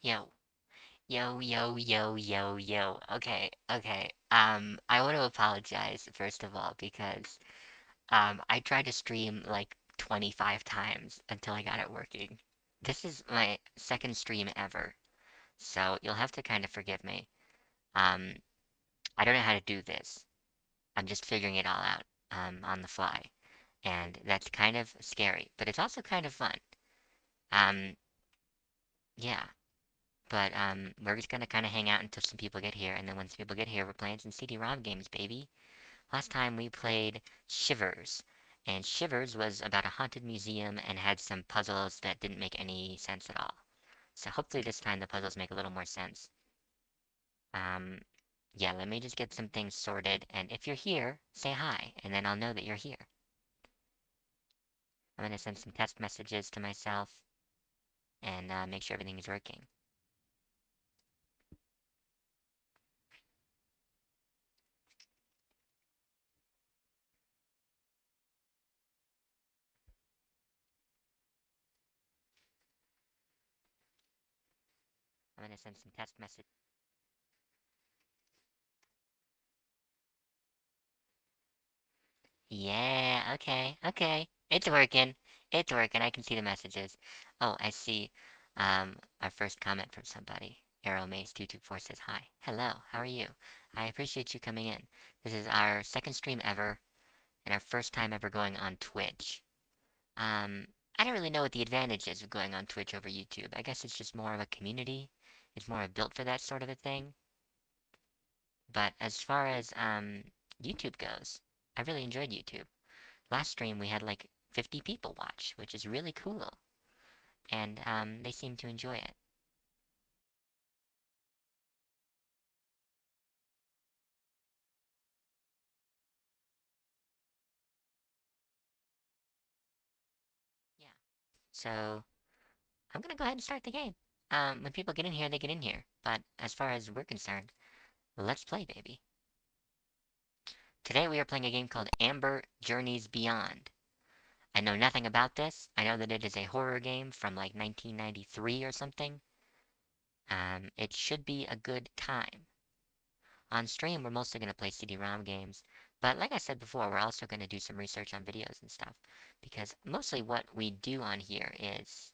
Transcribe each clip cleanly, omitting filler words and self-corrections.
Yo, yo. Okay. I want to apologize first of all because I tried to stream like 25 times until I got it working. This is my second stream ever, so you'll have to kind of forgive me. Um, I don't know how to do this. I'm just figuring it all out on the fly, and that's kind of scary, but it's also kind of fun. Um, yeah. But we're just gonna kind of hang out until some people get here, and then once people get here, we're playing some CD-ROM games, baby. Last time we played Shivers, and Shivers was about a haunted museum and had some puzzles that didn't make any sense at all. So hopefully this time the puzzles make a little more sense. Um, yeah, let me just get some things sorted, and if you're here, say hi, and then I'll know that you're here. I'm gonna send some test messages to myself and make sure everything is working. I'm gonna send some test messages. Yeah, okay. It's working. It's working. I can see the messages. Oh, I see. Our first comment from somebody. ArrowMaze224 says, Hi. Hello, how are you? I appreciate you coming in. This is our second stream ever, and our first time ever going on Twitch. Um, I don't really know what the advantage is of going on Twitch over YouTube. I guess it's just more of a community. It's more built for that sort of a thing. But as far as YouTube goes, I really enjoyed YouTube. Last stream we had like 50 people watch, which is really cool, and they seem to enjoy it. Yeah. So I'm gonna go ahead and start the game. When people get in here, they get in here. But as far as we're concerned, let's play, baby. Today we are playing a game called Amber Journeys Beyond. I know nothing about this. I know that it is a horror game from like 1993 or something. It should be a good time. On stream, we're mostly going to play CD-ROM games, but like I said before, we're also going to do some research on videos and stuff, because mostly what we do on here is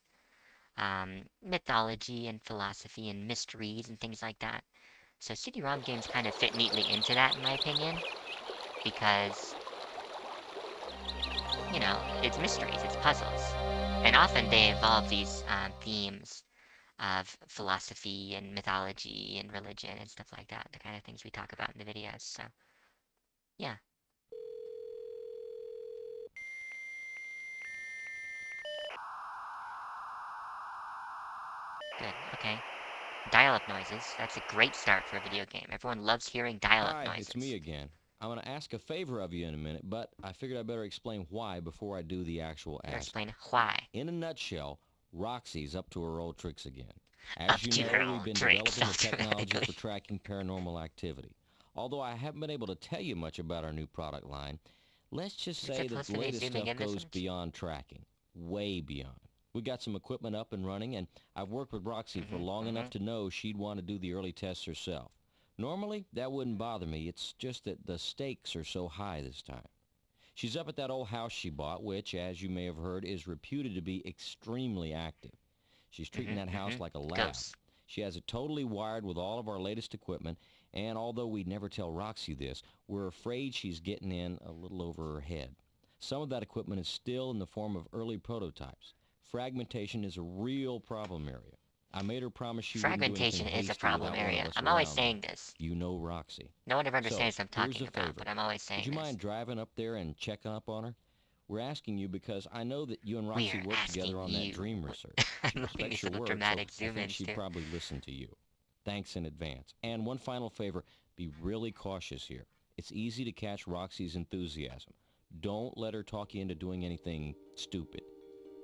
mythology and philosophy and mysteries and things like that. So CD-ROM games kind of fit neatly into that, in my opinion, because, it's mysteries, it's puzzles. And often they involve these themes of philosophy and mythology and religion and stuff like that, the kind of things we talk about in the videos. So, yeah. Good. Okay. Dial-up noises. That's a great start for a video game. Everyone loves hearing dial-up Hi, it's me noises. again. I'm going to ask a favor of you in a minute, but I figured I better explain why before I do the actual Better asking. explain why. In a nutshell, Roxy's up to her old tricks again. Up As you to know, her we've old been tricks, developing the technology automatically. for tracking paranormal activity. Although I haven't been able to tell you much about our new product line, let's just Is it say that supposed the to be latest zooming stuff in this goes much? beyond tracking. Way beyond. We got some equipment up and running, and I've worked with Roxy for long enough Mm-hmm. to know she'd want to do the early tests herself. Normally, that wouldn't bother me. It's just that the stakes are so high this time. She's up at that old house she bought, which, as you may have heard, is reputed to be extremely active. She's treating that house like a lab. Ghosts. She has it totally wired with all of our latest equipment, and although we'd never tell Roxy this, we're afraid she's getting in a little over her head. Some of that equipment is still in the form of early prototypes. Fragmentation is a real problem area. I made her promise she wouldn't do anything Fragmentation is a hasty problem without one of area. us I'm always around, though. saying this. You know Roxy. No one ever So, understands what I'm here's talking the about, favor. but I'm always Would saying you this. mind driving up there and checking up on her? We're asking you because I know that you and Roxy We're work together asking on that you. dream research. She I'm loving respects these your little work, so dramatic I think zoom-ins she'd too. probably listen to you. Thanks in advance. And one final favor, be really cautious here. It's easy to catch Roxy's enthusiasm. Don't let her talk you into doing anything stupid.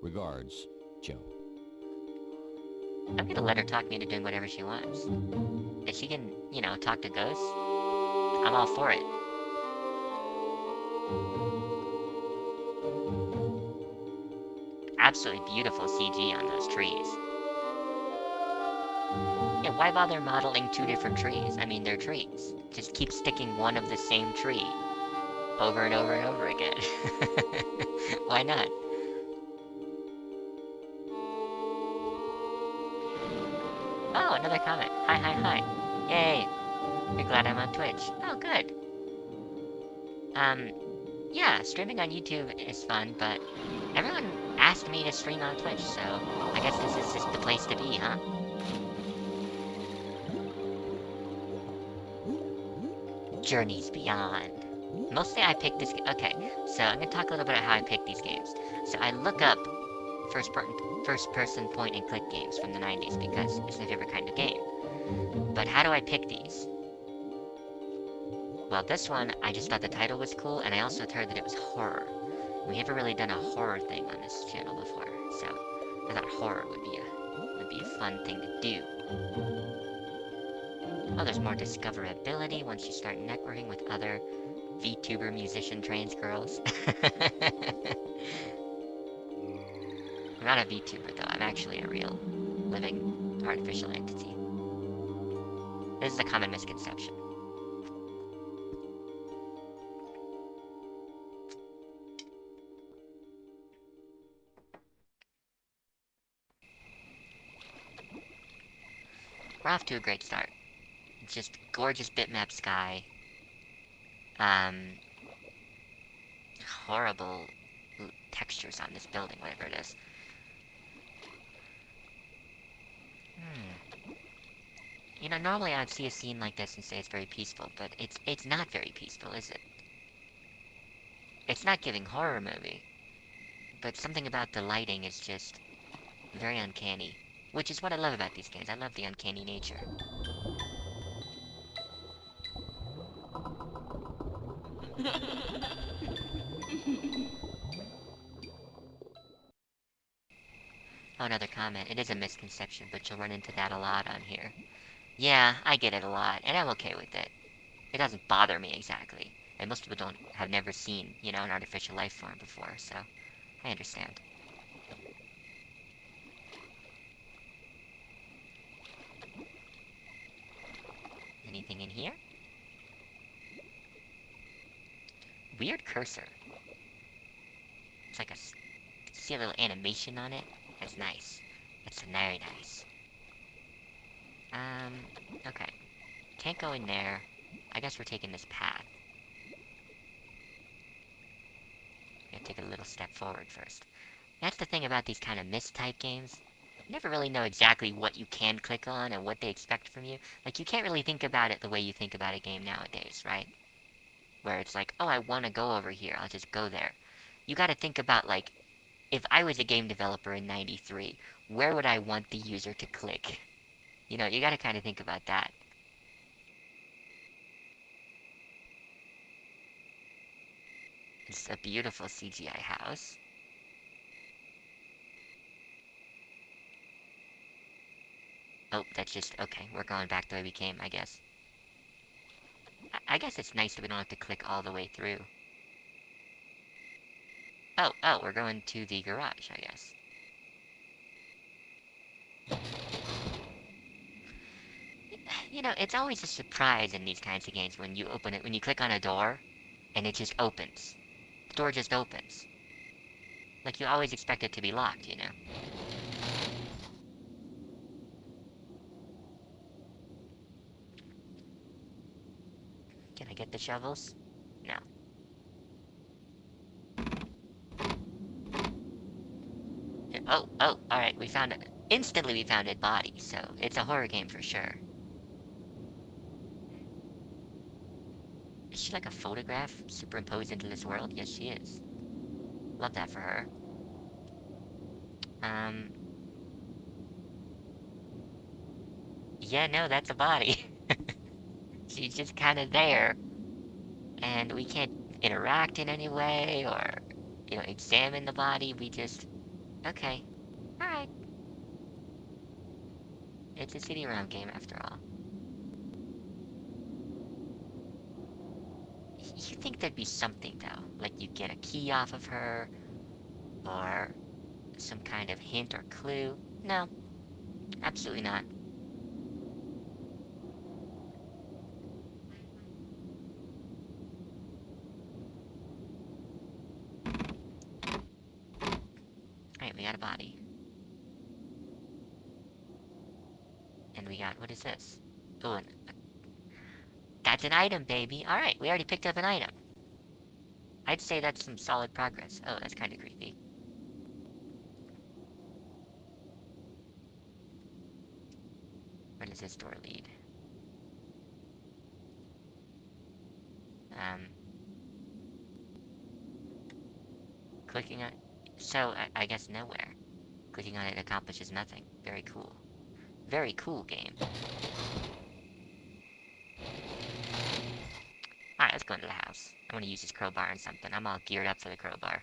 Regards, Joe. I'm gonna let her talk me into doing whatever she wants. If she can, talk to ghosts, I'm all for it. Absolutely beautiful CG on those trees. Yeah, why bother modeling two different trees? I mean, they're trees. Just keep sticking one of the same tree over and over and over again. Why not? Oh, another comment. Hi, hi, hi. Yay! You're glad I'm on Twitch. Oh, good. Um, yeah, streaming on YouTube is fun, but everyone asked me to stream on Twitch, so I guess this is just the place to be, huh? Journeys Beyond. Mostly I pick this. Okay, so I'm gonna talk a little bit about how I pick these games. So I look up first person point and click games from the 90s because it's my favorite kind of game. But how do I pick these? Well, this one I just thought the title was cool, and I also heard that it was horror. We haven't really done a horror thing on this channel before, so I thought horror would be a fun thing to do. Oh, there's more discoverability once you start networking with other VTuber musician trans girls. I'm not a VTuber though, I'm actually a real, living, artificial entity. This is a common misconception. We're off to a great start. Just gorgeous bitmap sky. Um, horrible textures on this building, whatever it is. Hmm. You know, normally I'd see a scene like this and say it's very peaceful, but it's not very peaceful, is it? It's not giving horror movie, but something about the lighting is just very uncanny, which is what I love about these games. I love the uncanny nature. Oh, another comment. It is a misconception, but you'll run into that a lot on here. Yeah, I get it a lot, and I'm okay with it. It doesn't bother me exactly. And most people don't have never seen, you know, an artificial life form before, so I understand. Anything in here? Weird cursor. It's like see a little animation on it? That's nice. That's very nice. Um, okay. Can't go in there. I guess we're taking this path. Gotta take a little step forward first. That's the thing about these kind of type games. You never really know exactly what you can click on and what they expect from you. Like, you can't really think about it the way you think about a game nowadays, right? Where it's like, oh, I want to go over here, I'll just go there. You gotta think about, like, if I was a game developer in 93, where would I want the user to click? You know, you gotta kind of think about that. It's a beautiful CGI house. Oh, that's just, okay, we're going back the way we came, I guess. I guess it's nice that we don't have to click all the way through. Oh, we're going to the garage, I guess. You know, it's always a surprise in these kinds of games when you open it, when you click on a door, and it just opens. The door just opens. Like, you always expect it to be locked, you know? Can I get the shovels? No. Yeah, oh, alright, we found it. Instantly we found a body, so it's a horror game for sure. Is she like a photograph superimposed into this world? Yes, she is. Love that for her. Um, yeah, no, that's a body. She's just kind of there, and we can't interact in any way or, you know, examine the body. We just, okay, alright. It's a CD-ROM game after all. You think there'd be something, though? Like you get a key off of her, or some kind of hint or clue? No, absolutely not. And we got, what is this? Oh, that's an item, baby. Alright, we already picked up an item. I'd say that's some solid progress. Oh, that's kind of creepy. Where does this door lead? Um, clicking on... So, I guess nowhere. Clicking on it accomplishes nothing. Very cool. Very cool game. Alright, let's go into the house. I want to use this crowbar and something. I'm all geared up for the crowbar.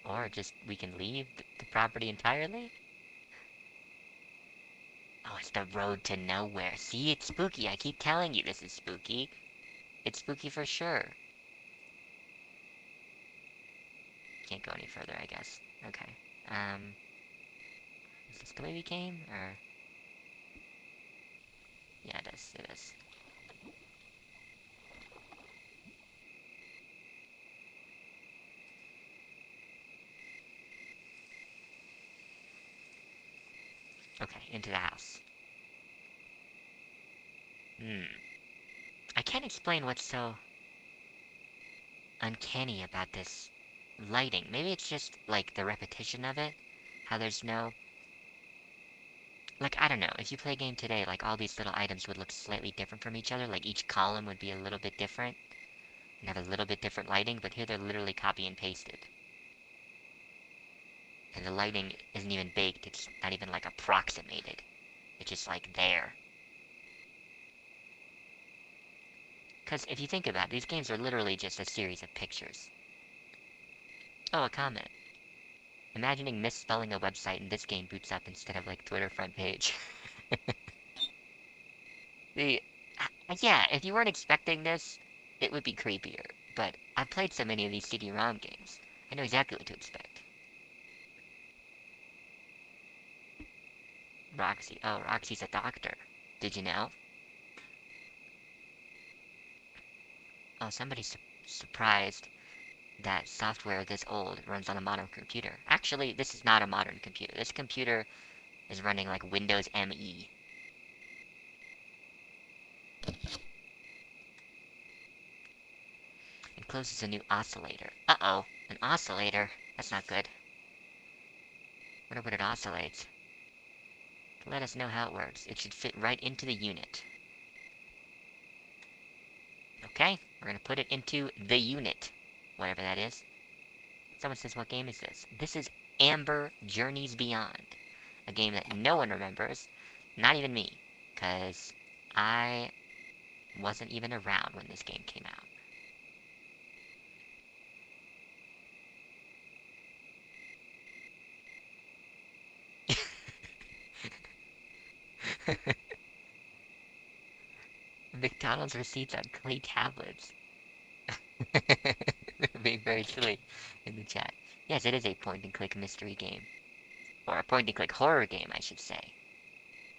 Or just, we can leave the property entirely? Oh, it's the road to nowhere. See, it's spooky. I keep telling you this is spooky. It's spooky for sure. Can't go any further, I guess. Okay. Is this the way we came? Or... Yeah, it is. It is. Okay, into the house. I can't explain what's so uncanny about this lighting. Maybe it's just, like, the repetition of it. How there's no... Like, I don't know. If you play a game today, like, all these little items would look slightly different from each other. Like, each column would be a little bit different. And have a little bit different lighting. But here they're literally copy and pasted. And the lighting isn't even baked. It's not even, like, approximated. It's just, like, there. Because if you think about it, these games are literally just a series of pictures. Oh, a comment. Imagining misspelling a website and this game boots up instead of, like, Twitter front page. The... Yeah, if you weren't expecting this, it would be creepier. But I've played so many of these CD-ROM games. I know exactly what to expect. Roxy. Oh, Roxy's a doctor. Did you know? Oh, somebody's surprised that software this old runs on a modern computer. Actually, this is not a modern computer. This computer is running like Windows ME. It closes a new oscillator. Uh-oh, an oscillator? That's not good. Wonder what it oscillates. Let us know how it works. It should fit right into the unit. Okay, we're gonna put it into the unit. Whatever that is. Someone says, what game is this? This is Amber Journeys Beyond. A game that no one remembers. Not even me. Because I wasn't even around when this game came out. McDonald's receipts on clay tablets. Being very silly in the chat. Yes, it is a point-and-click mystery game. Or a point-and-click horror game, I should say.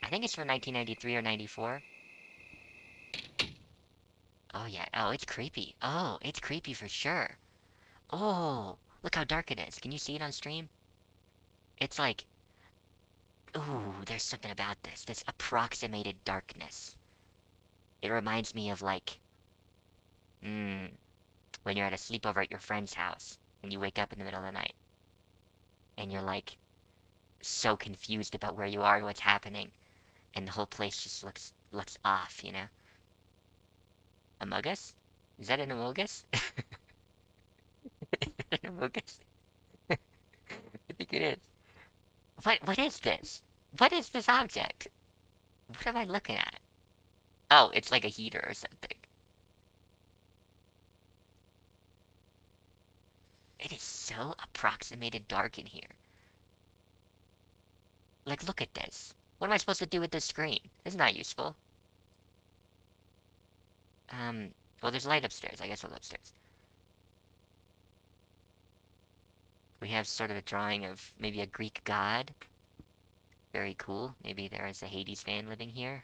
I think it's from 1993 or 94. Oh, yeah. Oh, it's creepy. Oh, it's creepy for sure. Oh, look how dark it is. Can you see it on stream? It's like... Ooh, there's something about this. This approximated darkness. It reminds me of, like... when you're at a sleepover at your friend's house, and you wake up in the middle of the night. And you're, like, so confused about where you are and what's happening. And the whole place just looks off, you know? Among Us? Is that an Among Us? Is that an Among Us? I think it is. What is this? What is this object? What am I looking at? Oh, it's like a heater or something. It is so approximated dark in here. Like, look at this. What am I supposed to do with this screen? This is not useful. Well, there's light upstairs. I guess I'll go upstairs. We have sort of a drawing of maybe a Greek god. Very cool. Maybe there is a Hades fan living here.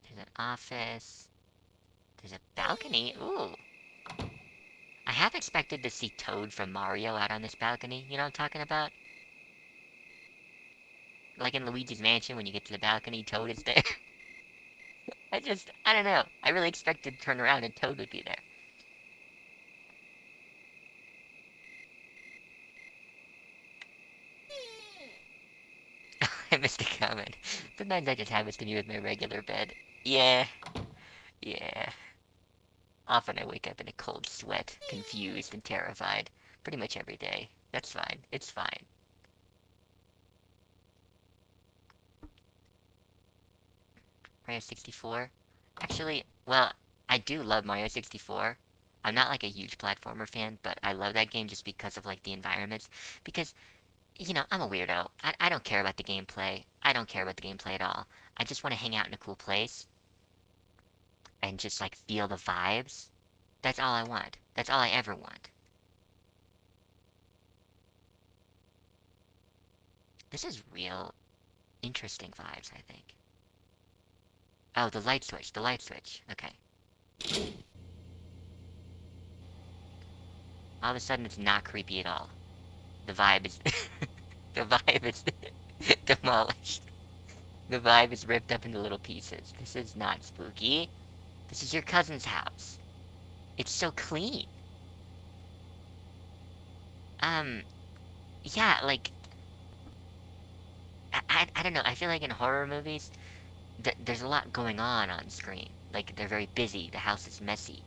There's an office. There's a balcony. Ooh. half expected to see Toad from Mario out on this balcony. You know what I'm talking about? Like in Luigi's Mansion, when you get to the balcony, Toad is there. I don't know. I really expected to turn around and Toad would be there. I missed a comment. Sometimes that just happens to me with my regular bed. Yeah, yeah. Often I wake up in a cold sweat, confused and terrified. Pretty much every day. That's fine. It's fine. Mario 64? Actually, well, I do love Mario 64. I'm not like a huge platformer fan, but I love that game just because of like the environments. Because, I'm a weirdo. I don't care about the gameplay. I don't care about the gameplay at all. I just want to hang out in a cool place and just like feel the vibes. That's all I want. That's all I ever want. This is real interesting vibes, I think. Oh, the light switch, the light switch. Okay. All of a sudden it's not creepy at all. The vibe is the vibe is demolished. The vibe is ripped up into little pieces. This is not spooky. This is your cousin's house. It's so clean. Um, yeah, like I don't know. I feel like in horror movies, there's a lot going on screen. Like they're very busy. The house is messy.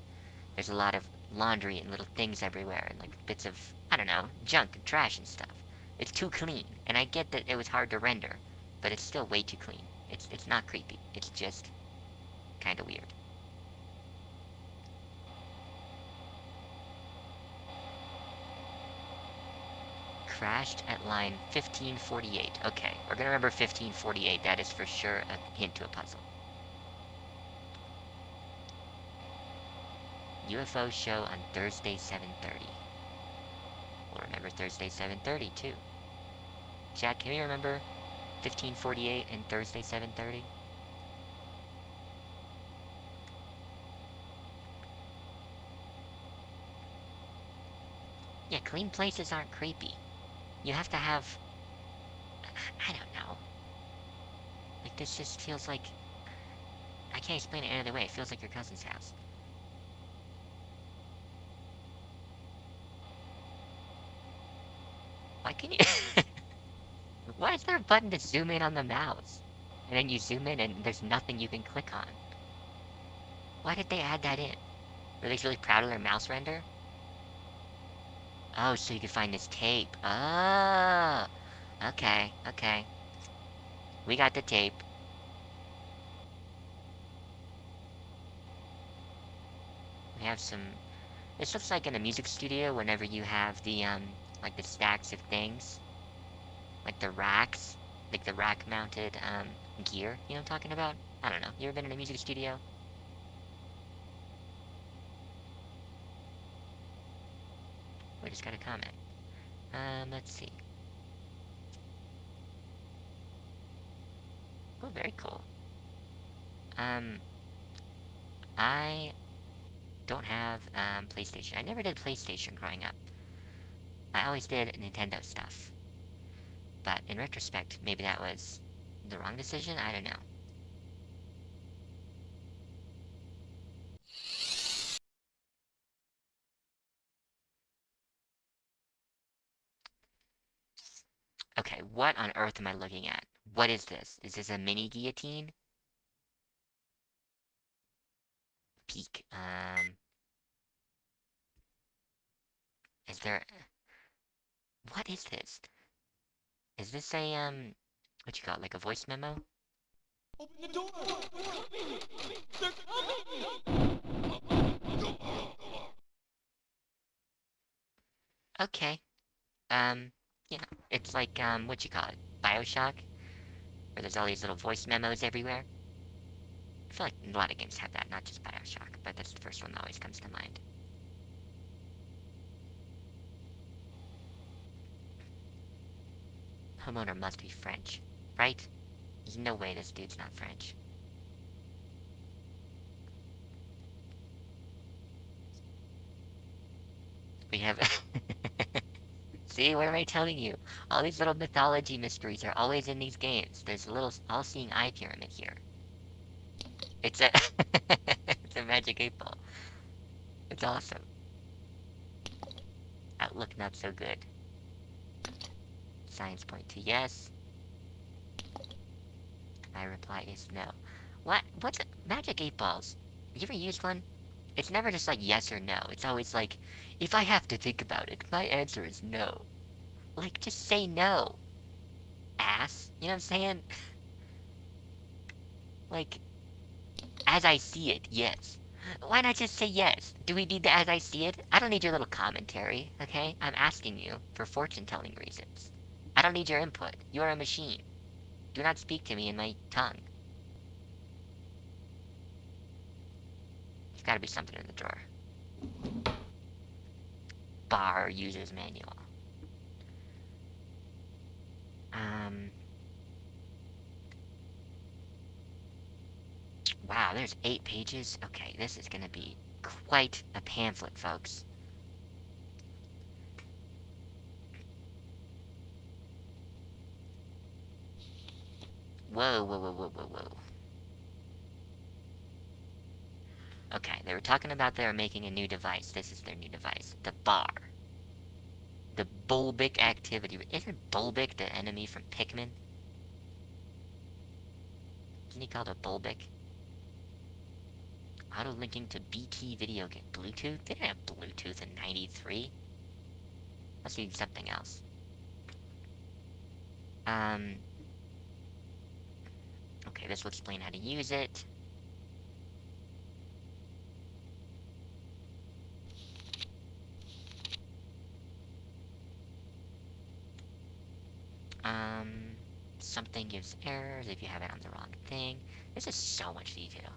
There's a lot of laundry and little things everywhere, and like bits of I don't know junk and trash and stuff. It's too clean, and I get that it was hard to render, but it's still way too clean. It's not creepy. It's just kind of weird. Crashed at line 1548. Okay, we're gonna remember 1548. That is for sure a hint to a puzzle. UFO show on Thursday 7:30. We'll remember Thursday 7:30 too. Chat, can we remember 1548 and Thursday 7:30? Yeah, clean places aren't creepy. You have to have I don't know. Like this just feels like I can't explain it any other way. It feels like your cousin's house. Why can you Why is there a button to zoom in on the mouse? And then you zoom in and there's nothing you can click on. Why did they add that in? Were they really proud of their mouse render? Oh, so you can find this tape. Oh, okay, okay. We got the tape. We have some. This looks like in a music studio whenever you have like the stacks of things, like the racks, like the rack mounted, gear. You know what I'm talking about? I don't know. You ever been in a music studio? We just got a comment. Let's see. Oh, very cool. Um, I don't have, PlayStation. I never did PlayStation growing up. I always did Nintendo stuff. But in retrospect, maybe that was the wrong decision? I don't know. Okay, what on earth am I looking at? What is this? Is this a mini guillotine? Peak. Is there... What is this? Is this a, what you call it, like a voice memo? Open the door! They're coming! Okay. Um, yeah. It's like, what you call it? BioShock? Where there's all these little voice memos everywhere? I feel like a lot of games have that, not just BioShock, but that's the first one that always comes to mind. Homeowner must be French, right? There's no way this dude's not French. We have... See, what am I telling you? All these little mythology mysteries are always in these games. There's a little all-seeing eye pyramid here. It's a... it's a magic 8 ball. It's awesome. Outlook not so good. Science point to yes. My reply is no. What? What's magic 8 balls? You ever used one? It's never just like yes or no. It's always like, if I have to think about it, my answer is no. Like, just say no, ass. You know what I'm saying? Like, as I see it, yes. Why not just say yes? Do we need the as I see it? I don't need your little commentary, okay? I'm asking you for fortune-telling reasons. I don't need your input. You are a machine. Do not speak to me in my tongue. There's gotta be something in the drawer. Bar user's manual. Um... Wow, there's 8 pages? Okay, this is gonna be quite a pamphlet, folks. Whoa, whoa, whoa, whoa, whoa, whoa. Okay, they were talking about they were making a new device. This is their new device. The bar. The bulbic activity. Isn't Bulbic the enemy from Pikmin? Isn't he called a bulbic? Auto linking to BT video game. Bluetooth? They didn't have Bluetooth in 93. Must be something else. Um... Okay, this will explain how to use it. Um... Something gives errors if you have it on the wrong thing. This is so much detail.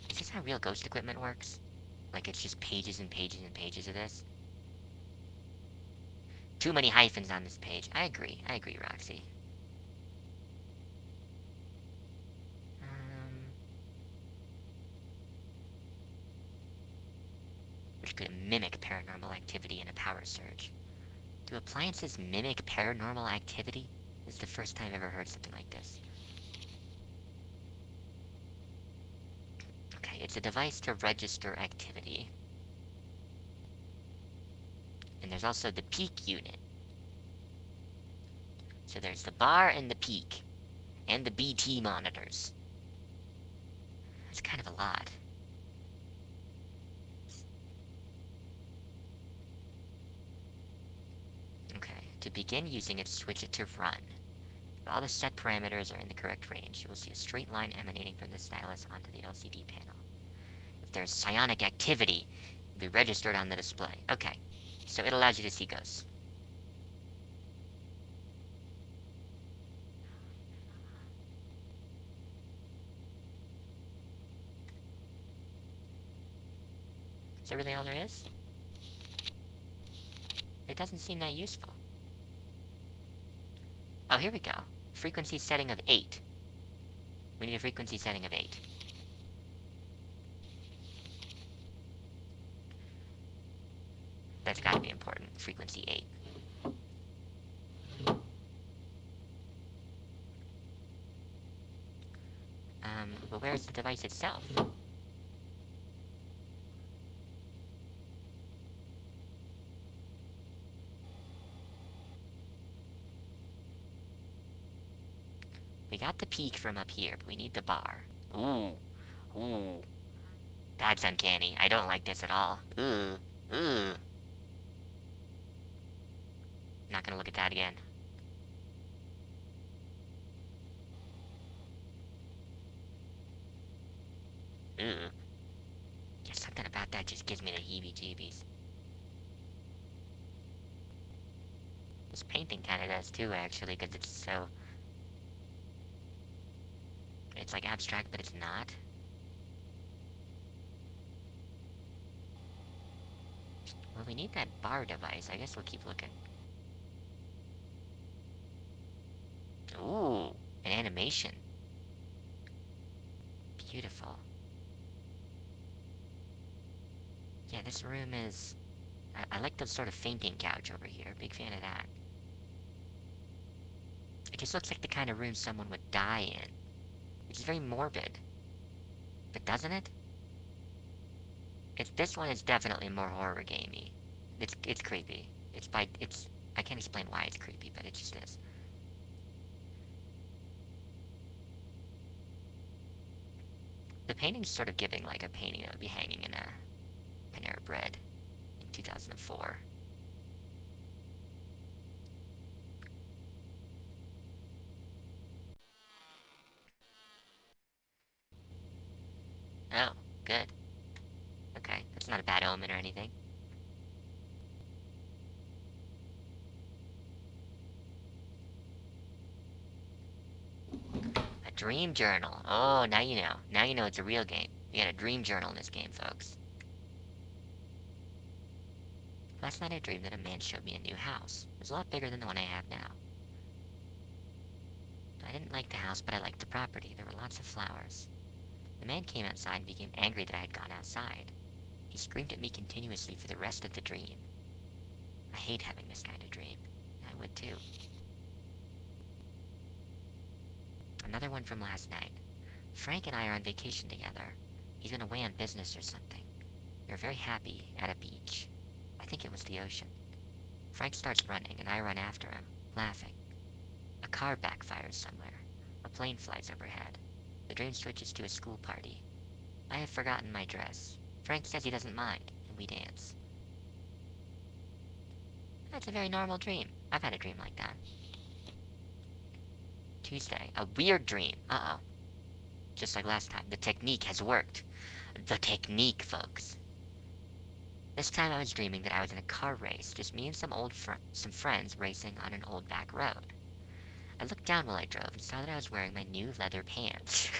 Is this how real ghost equipment works? Like it's just pages and pages and pages of this? Too many hyphens on this page. I agree, Roxy. Which could mimic paranormal activity in a power surge. Do appliances mimic paranormal activity? This is the first time I've ever heard something like this. Okay, it's a device to register activity. And there's also the peak unit. So there's the bar and the peak. And the BT monitors. That's kind of a lot. Okay, to begin using it, switch it to run. If all the set parameters are in the correct range, you will see a straight line emanating from the stylus onto the LCD panel. If there's psionic activity, it will be registered on the display. Okay, so it allows you to see ghosts. Is that really all there is? It doesn't seem that useful. Oh, here we go. Frequency setting of 8. We need a frequency setting of 8. That's gotta be important. Frequency 8. But where's the device itself? We got the peak from up here, but we need the bar. Ooh. Ooh. That's uncanny. I don't like this at all. Ooh. Ooh. Not gonna look at that again. Ooh. Yeah, something about that just gives me the heebie-jeebies. This painting kinda does too, actually, because it's so... It's like abstract, but it's not. Well, we need that bar device. I guess we'll keep looking. Ooh, an animation. Beautiful. Yeah, this room is... I like the sort of fainting couch over here. Big fan of that. It just looks like the kind of room someone would die in. Which is very morbid. But doesn't it? This one is definitely more horror gamey. It's creepy. I can't explain why it's creepy, but it just is. The painting's sort of giving like a painting that would be hanging in a Panera Bread in 2004. Oh, good. Okay, that's not a bad omen or anything. A dream journal. Oh, now you know. Now you know it's a real game. You got a dream journal in this game, folks. Last night I dreamed that a man showed me a new house. It was a lot bigger than the one I have now. I didn't like the house, but I liked the property. There were lots of flowers. The man came outside and became angry that I had gone outside. He screamed at me continuously for the rest of the dream. I hate having this kind of dream. I would too. Another one from last night. Frank and I are on vacation together. He's been away on business or something. We are very happy at a beach. I think it was the ocean. Frank starts running, and I run after him, laughing. A car backfires somewhere. A plane flies overhead. The dream switches to a school party. I have forgotten my dress. Frank says he doesn't mind, and we dance. That's a very normal dream. I've had a dream like that. Tuesday. A weird dream. Uh-oh. Just like last time, the technique has worked. The technique, folks. This time I was dreaming that I was in a car race, just me and some friends racing on an old back road. I looked down while I drove and saw that I was wearing my new leather pants.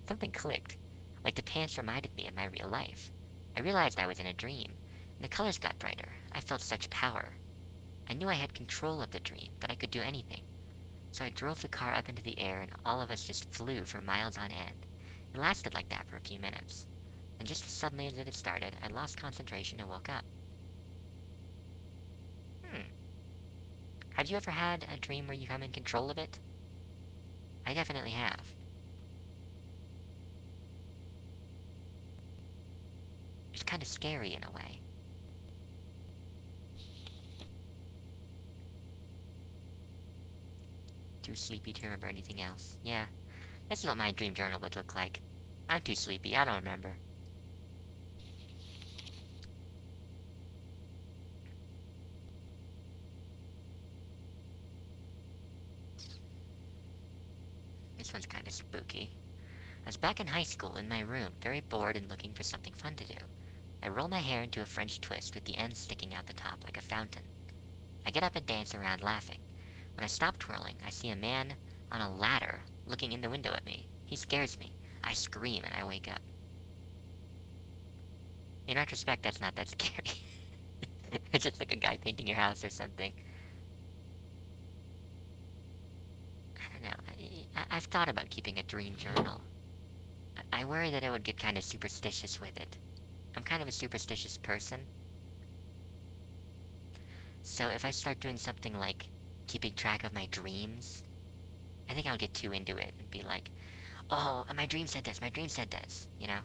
Something clicked, like the pants reminded me of my real life. I realized I was in a dream, and the colors got brighter. I felt such power. I knew I had control of the dream, that I could do anything. So I drove the car up into the air, and all of us just flew for miles on end. It lasted like that for a few minutes. And just as suddenly as it had started, I lost concentration and woke up. Hmm. Have you ever had a dream where you come in control of it? I definitely have. It's kind of scary in a way. Too sleepy to remember anything else. Yeah, that's what my dream journal would look like. I'm too sleepy, I don't remember. This one's kind of spooky. I was back in high school in my room, very bored and looking for something fun to do. I roll my hair into a French twist with the ends sticking out the top like a fountain. I get up and dance around laughing. When I stop twirling, I see a man on a ladder looking in the window at me. He scares me. I scream and I wake up. In retrospect, that's not that scary. It's just like a guy painting your house or something. I don't know. I've thought about keeping a dream journal. I worry that I would get kind of superstitious with it. I'm kind of a superstitious person. So if I start doing something like keeping track of my dreams, I think I'll get too into it and be like, oh, my dream said this, my dream said this, you know?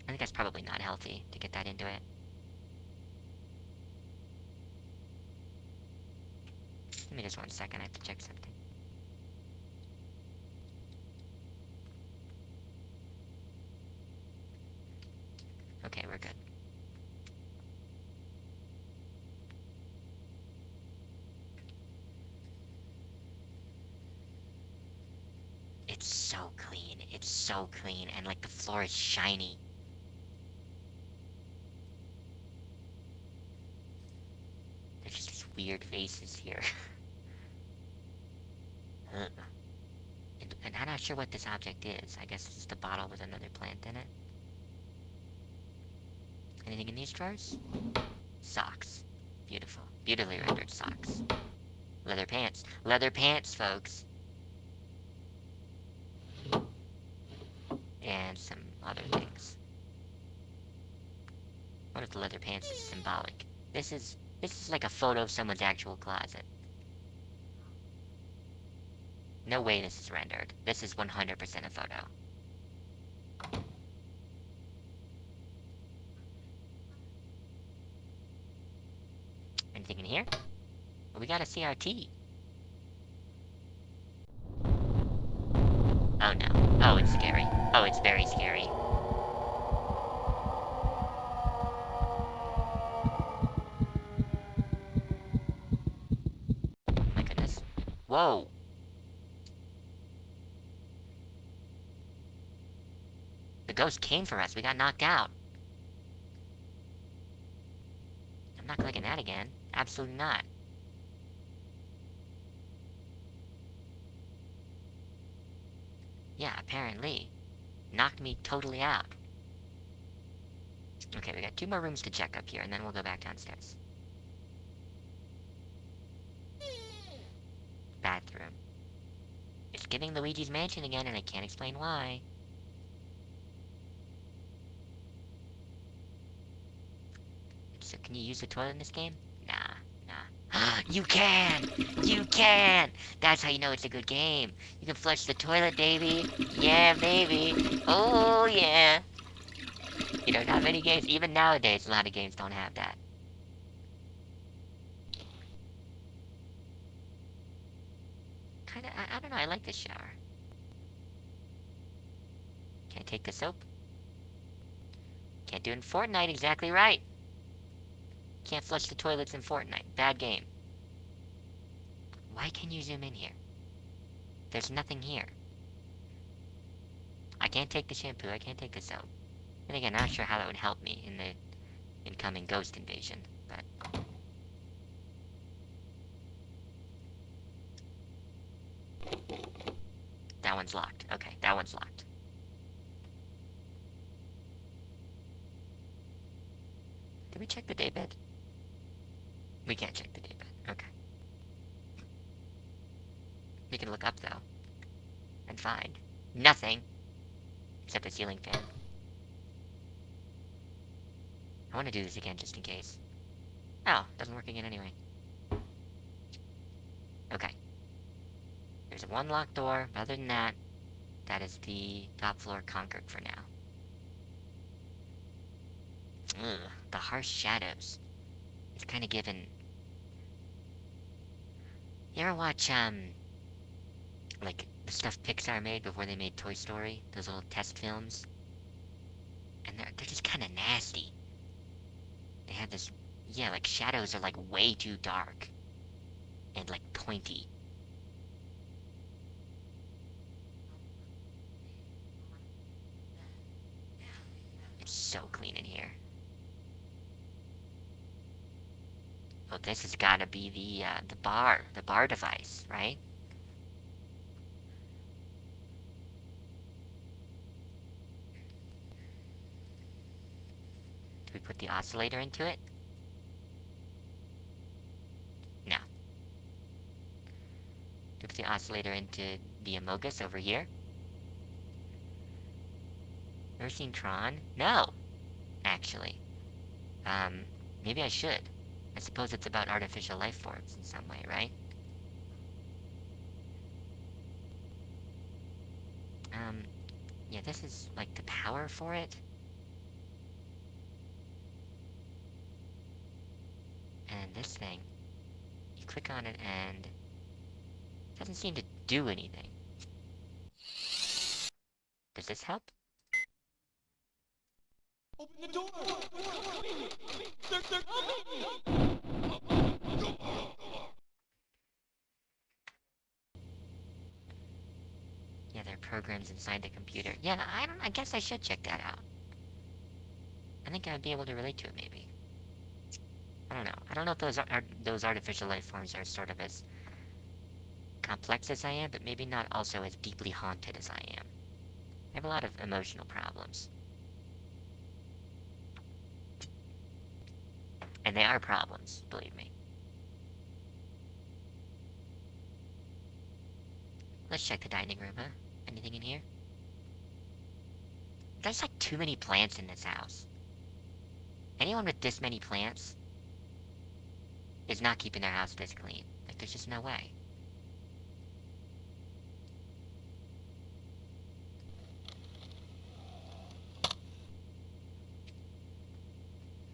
I think that's probably not healthy to get that into it. Give me just 1 second, I have to check something. Okay, we're good. It's so clean, and like the floor is shiny. There's just these weird vases here. Ugh. And I'm not sure what this object is. I guess it's just a bottle with another plant in it. Anything in these drawers? Socks. Beautiful. Beautifully rendered socks. Leather pants. Leather pants, folks. and some other things. What if the leather pants is symbolic? This is like a photo of someone's actual closet. No way this is rendered. This is 100% a photo. Anything in here? Well, we got a CRT. Oh no. Oh, it's scary. Oh, it's very scary. My goodness. Whoa! The ghost came for us. We got knocked out. I'm not clicking that again. Absolutely not. Yeah, apparently. Knocked me totally out. Okay, we got 2 more rooms to check up here, and then we'll go back downstairs. Bathroom. It's giving Luigi's Mansion again, and I can't explain why. So can you use the toilet in this game? Nah, nah. You can! You can! That's how you know it's a good game. You can flush the toilet, baby. Yeah, baby. Oh, yeah. You don't have any games. Even nowadays, a lot of games don't have that. Kinda, I don't know, I like this shower. Can't take the soap. Can't do it in Fortnite exactly right. Can't flush the toilets in Fortnite. Bad game. Why can you zoom in here? There's nothing here. I can't take the shampoo. I can't take the soap. And again, not sure how that would help me in the incoming ghost invasion, but... That one's locked. Okay, that one's locked. Did we check the daybed? We can't check the daybed. Okay. We can look up, though. And find nothing except a ceiling fan. I want to do this again just in case. Oh, doesn't work again anyway. Okay. There's one locked door, but other than that, that is the top floor conquered for now. Ugh, the harsh shadows. It's kind of given... You ever watch, like, the stuff Pixar made before they made Toy Story? Those little test films? And they're just kind of nasty. They have this... Yeah, like, shadows are, like, way too dark. And, like, pointy. It's so clean in here. Oh, this has got to be the bar device, right? Do we put the oscillator into it? No. Do we put the oscillator into the Amogus over here? Ever seen Tron? No, actually. Um, maybe I should. I suppose it's about artificial life forms in some way, right? Um, yeah, this is like the power for it. And this thing, you click on it and it doesn't seem to do anything. Does this help? Open the door! They're coming! Yeah, there are programs inside the computer. Yeah, I guess I should check that out. I think I'd be able to relate to it, maybe. I don't know. I don't know if those artificial life forms are sort of as complex as I am, but maybe not also as deeply haunted as I am. I have a lot of emotional problems. And they are problems, believe me. Let's check the dining room, huh? Anything in here? There's like too many plants in this house. Anyone with this many plants is not keeping their house this clean. Like, there's just no way.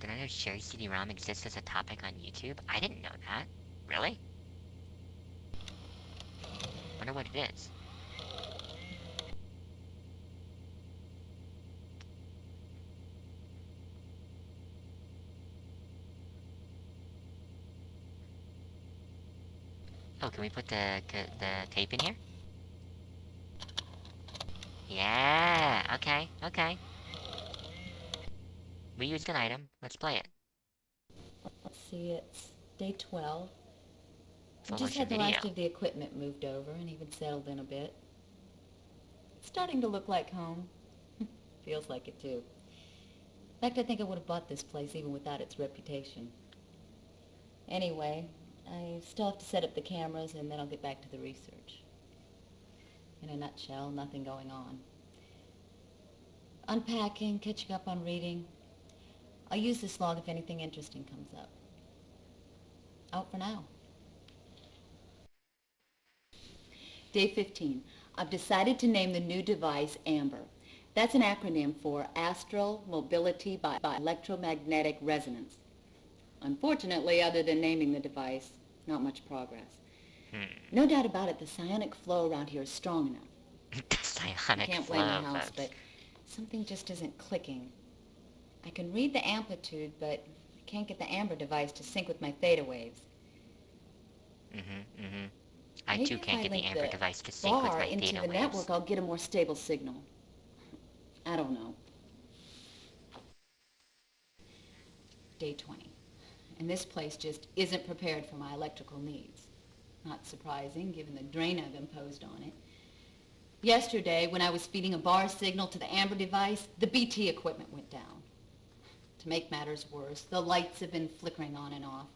Did I know Sherry CD-ROM exists as a topic on YouTube? I didn't know that. Really? Wonder what it is. Oh, can we put the tape in here? Yeah, okay, okay. We used an item. Let's play it. Let's see, it's day 12. We Full just motion had the video. last of the equipment moved over and even settled in a bit. It's starting to look like home. Feels like it too. In fact, I think I would have bought this place even without its reputation. Anyway, I still have to set up the cameras and then I'll get back to the research. In a nutshell, nothing going on. Unpacking, catching up on reading. I'll use this log if anything interesting comes up. Out for now. Day 15. I've decided to name the new device Amber. That's an acronym for Astral Mobility by Electromagnetic Resonance. Unfortunately, other than naming the device, not much progress. No doubt about it, the psionic flow around here is strong enough. The I psionic can't blame the flow, house, folks. but something just isn't clicking. I can read the amplitude, but I can't get the Amber device to sync with my theta waves. I Maybe too if can't I get the link Amber the device to sync with bar my into theta the waves. network, I'll get a more stable signal. I don't know. Day 20. And this place just isn't prepared for my electrical needs. Not surprising, given the drain I've imposed on it. Yesterday, when I was feeding a bar signal to the Amber device, the BT equipment went down. To make matters worse, the lights have been flickering on and off.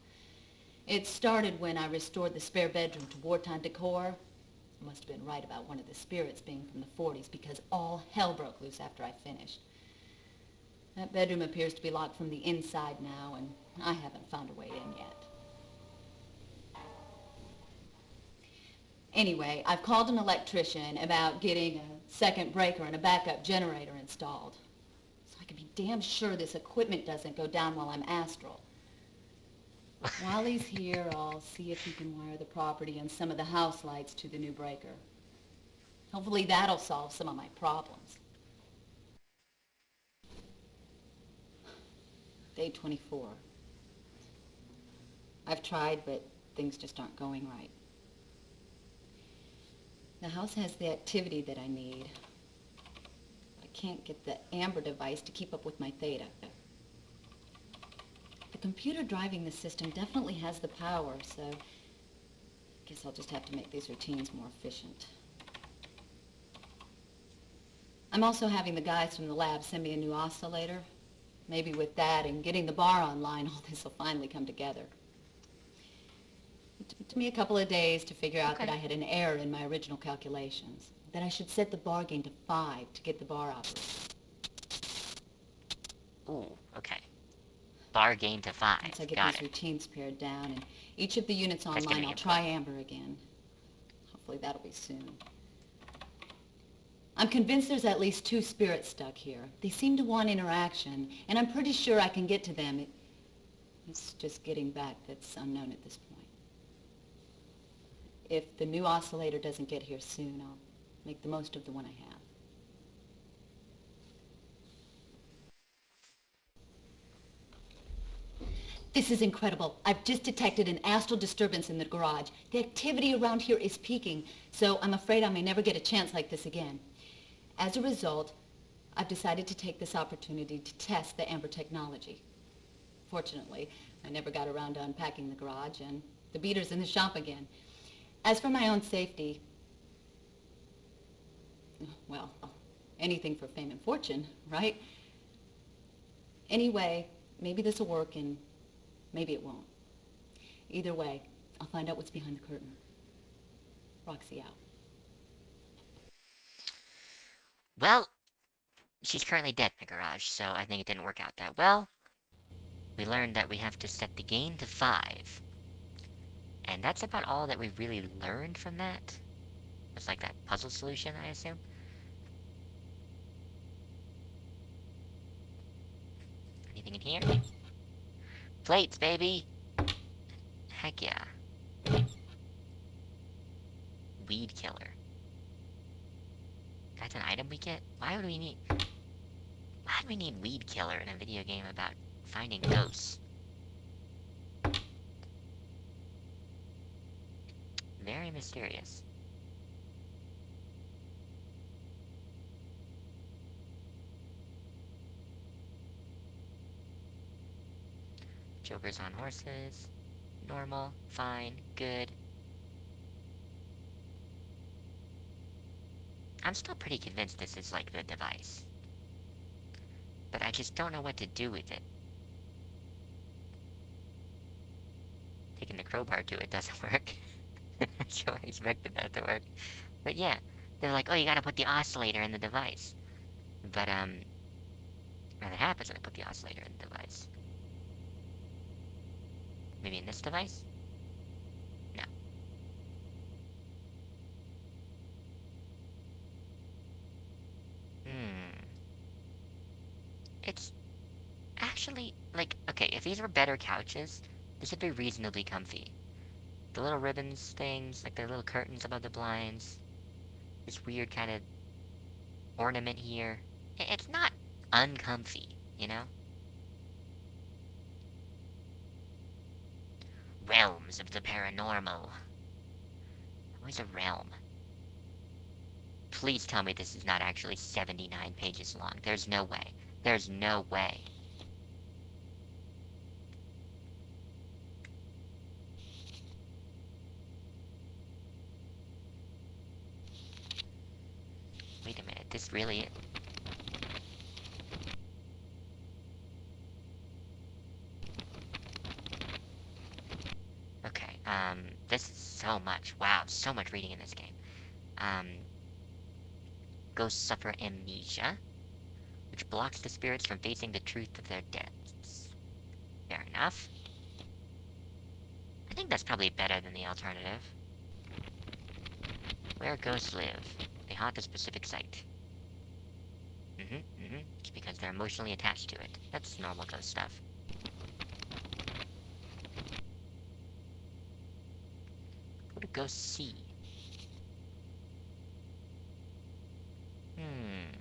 It started when I restored the spare bedroom to wartime decor. I must have been right about one of the spirits being from the 40s because all hell broke loose after I finished. That bedroom appears to be locked from the inside now, and I haven't found a way in yet. Anyway, I've called an electrician about getting a second breaker and a backup generator installed, so I can be damn sure this equipment doesn't go down while I'm astral. While he's here, I'll see if he can wire the property and some of the house lights to the new breaker. Hopefully that'll solve some of my problems. Day 24. I've tried, but things just aren't going right. The house has the activity that I need, but I can't get the Amber device to keep up with my theta. The computer driving the system definitely has the power, so I guess I'll just have to make these routines more efficient. I'm also having the guys from the lab send me a new oscillator. Maybe with that and getting the bar online, all this will finally come together. It took me a couple of days to figure out that I had an error in my original calculations, that I should set the bar gain to 5 to get the bar operating. Ooh, okay. Bar gain to 5. Once I get Got these it. routines pared down and each of the units That's gonna online, be I'll try important. Amber again. Hopefully that'll be soon. I'm convinced there's at least 2 spirits stuck here. They seem to want interaction, and I'm pretty sure I can get to them. It's just getting back that's unknown at this point. If the new oscillator doesn't get here soon, I'll make the most of the one I have. This is incredible. I've just detected an astral disturbance in the garage. The activity around here is peaking, so I'm afraid I may never get a chance like this again. As a result, I've decided to take this opportunity to test the Amber technology. Fortunately, I never got around to unpacking the garage, and the beater's in the shop again. As for my own safety, well, anything for fame and fortune, right? Anyway, maybe this will work and maybe it won't. Either way, I'll find out what's behind the curtain. Roxy out. Well, she's currently dead in the garage, so I think it didn't work out that well. We learned that we have to set the gain to 5. And that's about all that we really learned from that. It's like that puzzle solution, I assume. Anything in here? Plates, baby! Heck yeah. Weed killer. That's an item we get? Why do we need weed killer in a video game about finding ghosts? Very mysterious. Jokers on horses. Normal. Fine. Good. I'm still pretty convinced this is like the device. But I just don't know what to do with it. Taking the crowbar to it doesn't work. So I expected that to work. But yeah, they're like, oh, you gotta put the oscillator in the device. But, nothing happens when I put the oscillator in the device. Maybe in this device? No. Hmm. It's actually, like, okay, if these were better couches, this would be reasonably comfy. The little ribbons things, like the little curtains above the blinds, this weird kind of ornament here. It's not uncomfy, you know? Realms of the paranormal. What's a realm? Please tell me this is not actually 79 pages long. There's no way. There's no way. Wait a minute, this really... Okay, this is so much. Wow, so much reading in this game. Um, Ghosts suffer amnesia, which blocks the spirits from facing the truth of their deaths. Fair enough. I think that's probably better than the alternative. Where ghosts live. They haunt a specific site. It's because they're emotionally attached to it. That's normal ghost stuff. What do ghosts see? Hmm.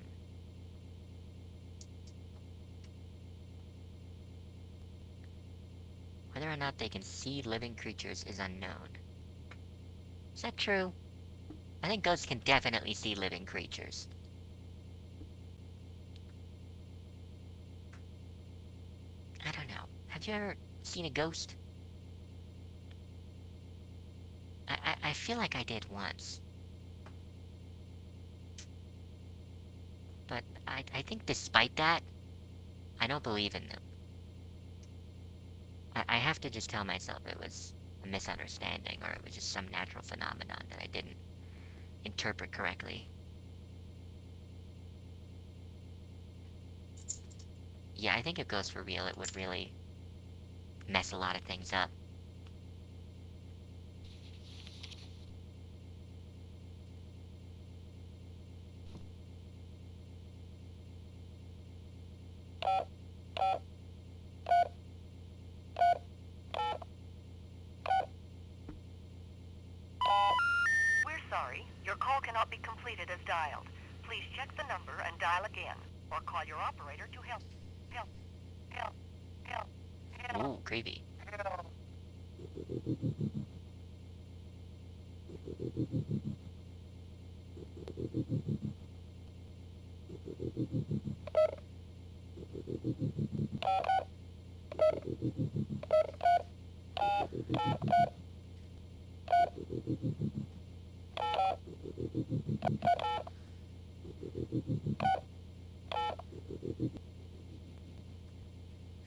Whether or not they can see living creatures is unknown. Is that true? I think ghosts can definitely see living creatures. I don't know. Have you ever seen a ghost? I feel like I did once. But I think despite that, I don't believe in them. I have to just tell myself it was a misunderstanding, or it was just some natural phenomenon that I didn't interpret correctly. Yeah, I think if ghosts were real, it would really mess a lot of things up. We're sorry. Your call cannot be completed as dialed. Please check the number and dial again, or call your operator to help. Help. Help. Help. Help. Ooh, creepy. Help.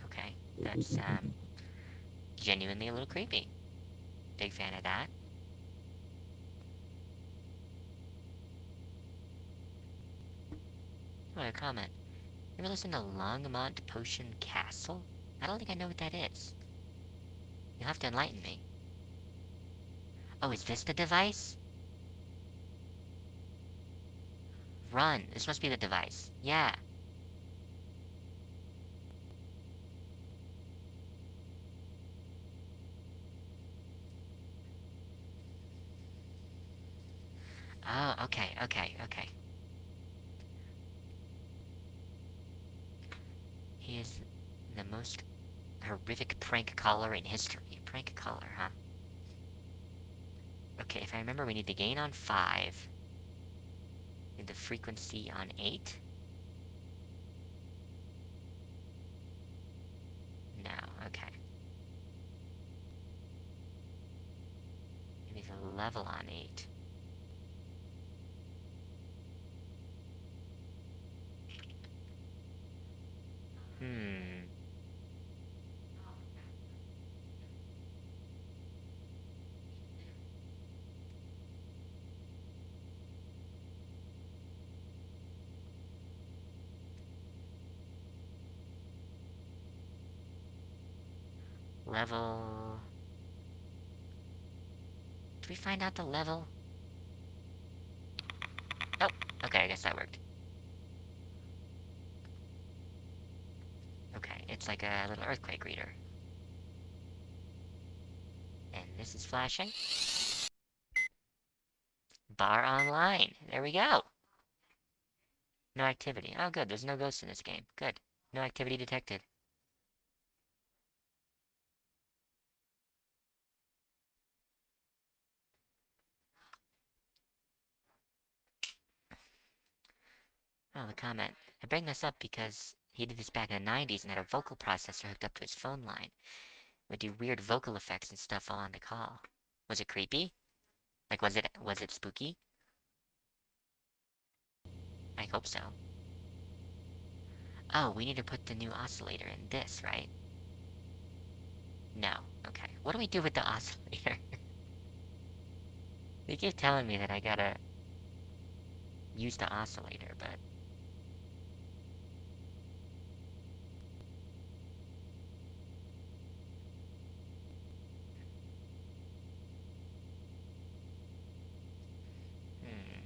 Okay, that's, genuinely a little creepy. Big fan of that. What a comment. You ever listen to Longmont Potion Castle? I don't think I know what that is. You'll have to enlighten me. Oh, is this the device? Run. This must be the device. Yeah. Oh, okay, okay, okay. He is the most horrific prank caller in history. Prank caller, huh? Okay, if I remember, we need the gain on 5. Need the frequency on 8. No, okay. Maybe the level on 8. Hmm. Level... Did we find out the level? Oh, okay, I guess that worked. Okay, it's like a little earthquake reader. And this is flashing. Bar online. There we go. No activity. Oh, good. There's no ghosts in this game. Good. No activity detected. Oh, the comment. I bring this up because he did this back in the 90s and had a vocal processor hooked up to his phone line. Would do weird vocal effects and stuff while on the call. Was it creepy? Like, was it spooky? I hope so. Oh, we need to put the new oscillator in this, right? No. Okay. What do we do with the oscillator? They keep telling me that I gotta use the oscillator, but... Hmm.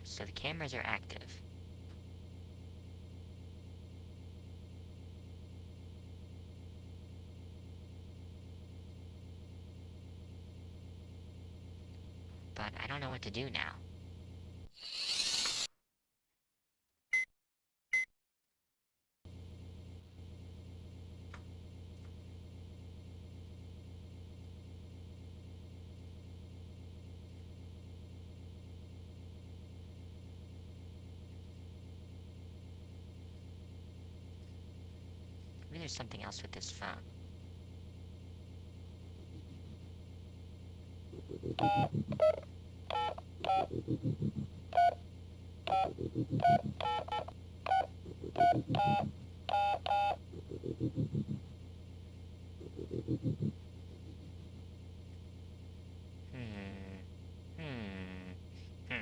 So the cameras are active. But I don't know what to do now. Maybe there's something else with this phone. Hmm. Hmm. Hmm.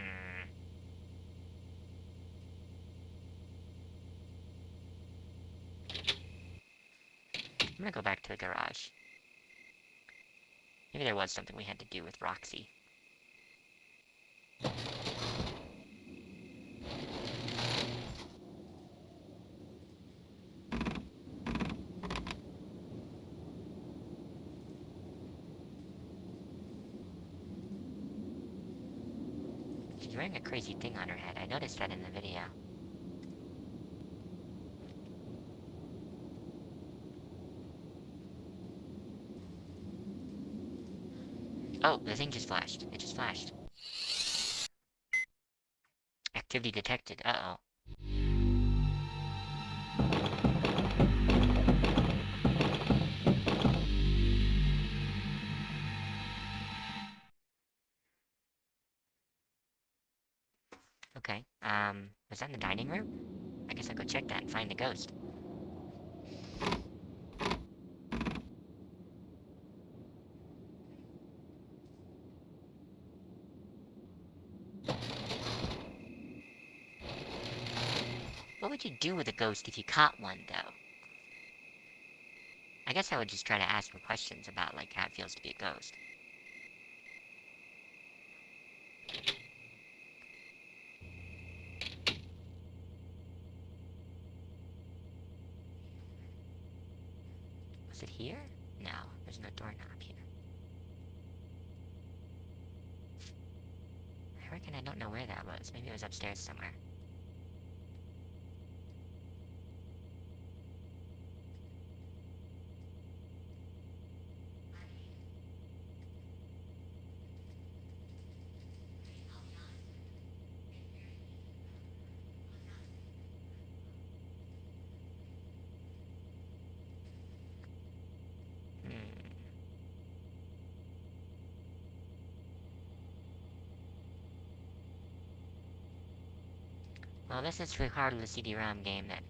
I'm gonna go back to the garage. Maybe there was something we had to do with Roxy. She's wearing a crazy thing on her head. I noticed that in the video. Oh, the thing just flashed. It just flashed. Activity detected. Uh-oh. Okay. Was that in the dining room? I guess I'll go check that and find the ghost. What would you do with a ghost if you caught one, though? I guess I would just try to ask him questions about, like, how it feels to be a ghost. Was it here? No, there's no doorknob here. I reckon I don't know where that was. Maybe it was upstairs somewhere. Hmm. Well, this is the part of the CD-ROM game that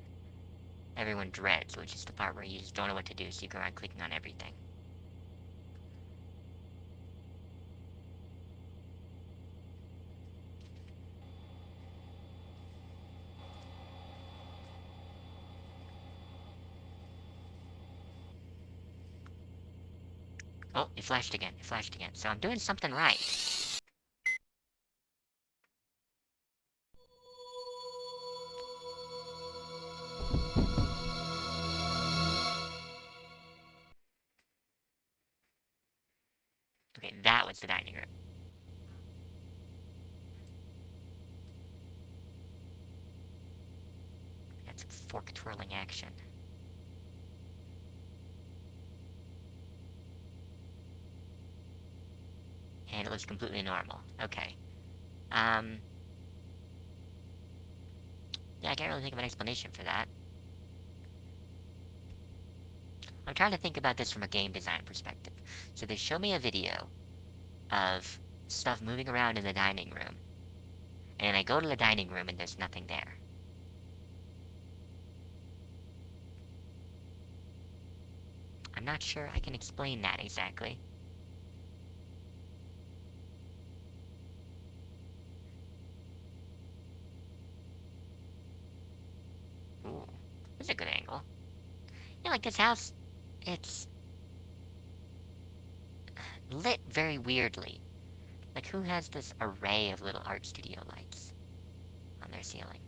everyone dreads, which is the part where you just don't know what to do, so you go around clicking on everything. Oh, it flashed again. It flashed again. So I'm doing something right. Okay, that was the dining room. That's some fork twirling action. And it looks completely normal. Okay. Um... Yeah, I can't really think of an explanation for that. I'm trying to think about this from a game design perspective. So they show me a video of stuff moving around in the dining room. And I go to the dining room and there's nothing there. I'm not sure I can explain that exactly. Ooh, that's a good angle. Yeah, like this house, it's lit very weirdly. Like, who has this array of little art studio lights on their ceiling?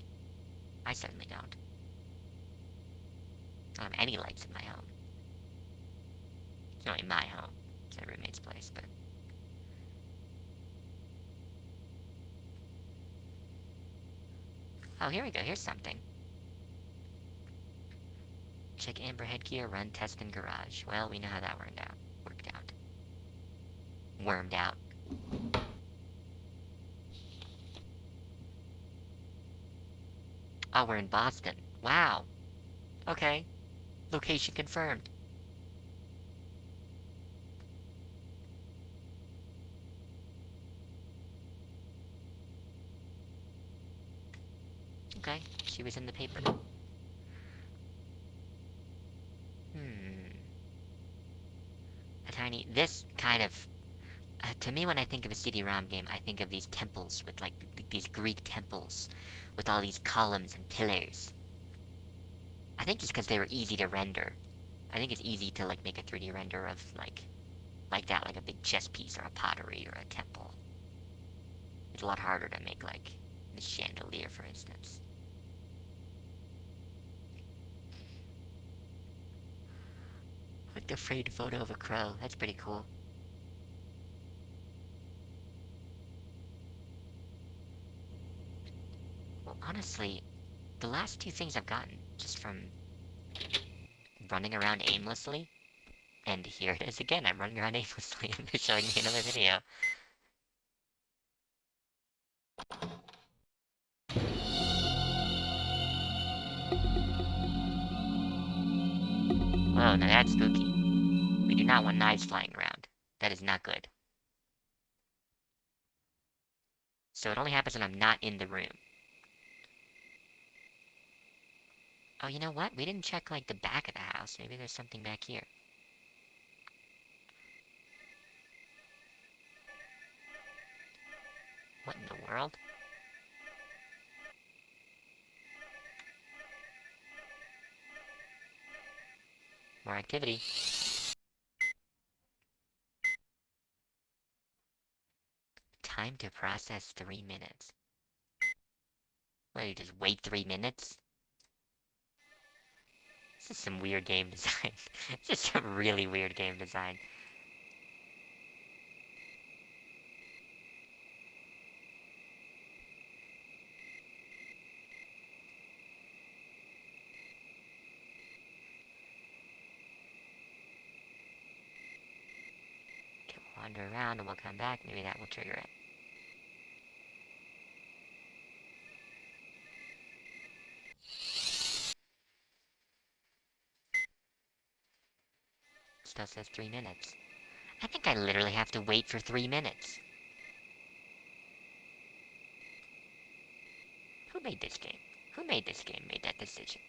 I certainly don't. I don't have any lights in my home. It's not in my home. It's my roommate's place, but... Oh, here we go. Here's something. Check amber headgear, run test in garage. Well, we know how that worked out. Wormed out. Oh, we're in Boston. Wow. Okay. Location confirmed. Okay. She was in the paper. Hmm. A tiny... This kind of... to me, when I think of a CD-ROM game, I think of these temples with, like, these Greek temples with all these columns and pillars. I think just because they were easy to render. I think it's easy to, like, make a 3D render of, like that, like a big chess piece or a pottery or a temple. It's a lot harder to make, like, this chandelier, for instance. Like the framed photo of a crow. That's pretty cool. Well, honestly, the last two things I've gotten just from running around aimlessly, and here it is again, I'm running around aimlessly and they're showing me another video. Whoa, now that's spooky. We do not want knives flying around. That is not good. So it only happens when I'm not in the room. Oh, you know what? We didn't check, like, the back of the house. Maybe there's something back here. What in the world? activity. Time to process 3 minutes. What, you just wait 3 minutes? This is some weird game design. This is some really weird game design. Okay, we'll wander around and we'll come back. Maybe that will trigger it. Still says 3 minutes. I think I literally have to wait for 3 minutes. Who made this game? Who made this game made that decision?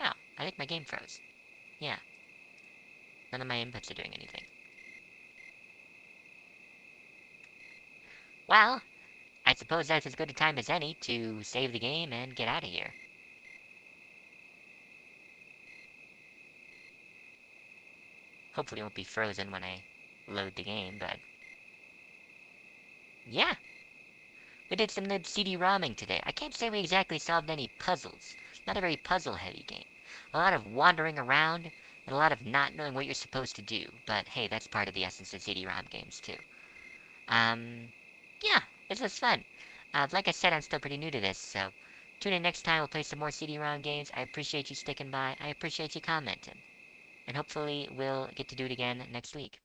Oh, I think my game froze. Yeah. None of my inputs are doing anything. Well, I suppose that's as good a time as any to save the game and get out of here. Hopefully it won't be frozen when I load the game, but... yeah! We did some good CD-ROMing today. I can't say we exactly solved any puzzles. Not a very puzzle-heavy game. A lot of wandering around, and a lot of not knowing what you're supposed to do. But hey, that's part of the essence of CD-ROM games, too. Yeah, this was fun. Like I said, I'm still pretty new to this, so tune in next time. We'll play some more CD-ROM games. I appreciate you sticking by. I appreciate you commenting. And hopefully we'll get to do it again next week.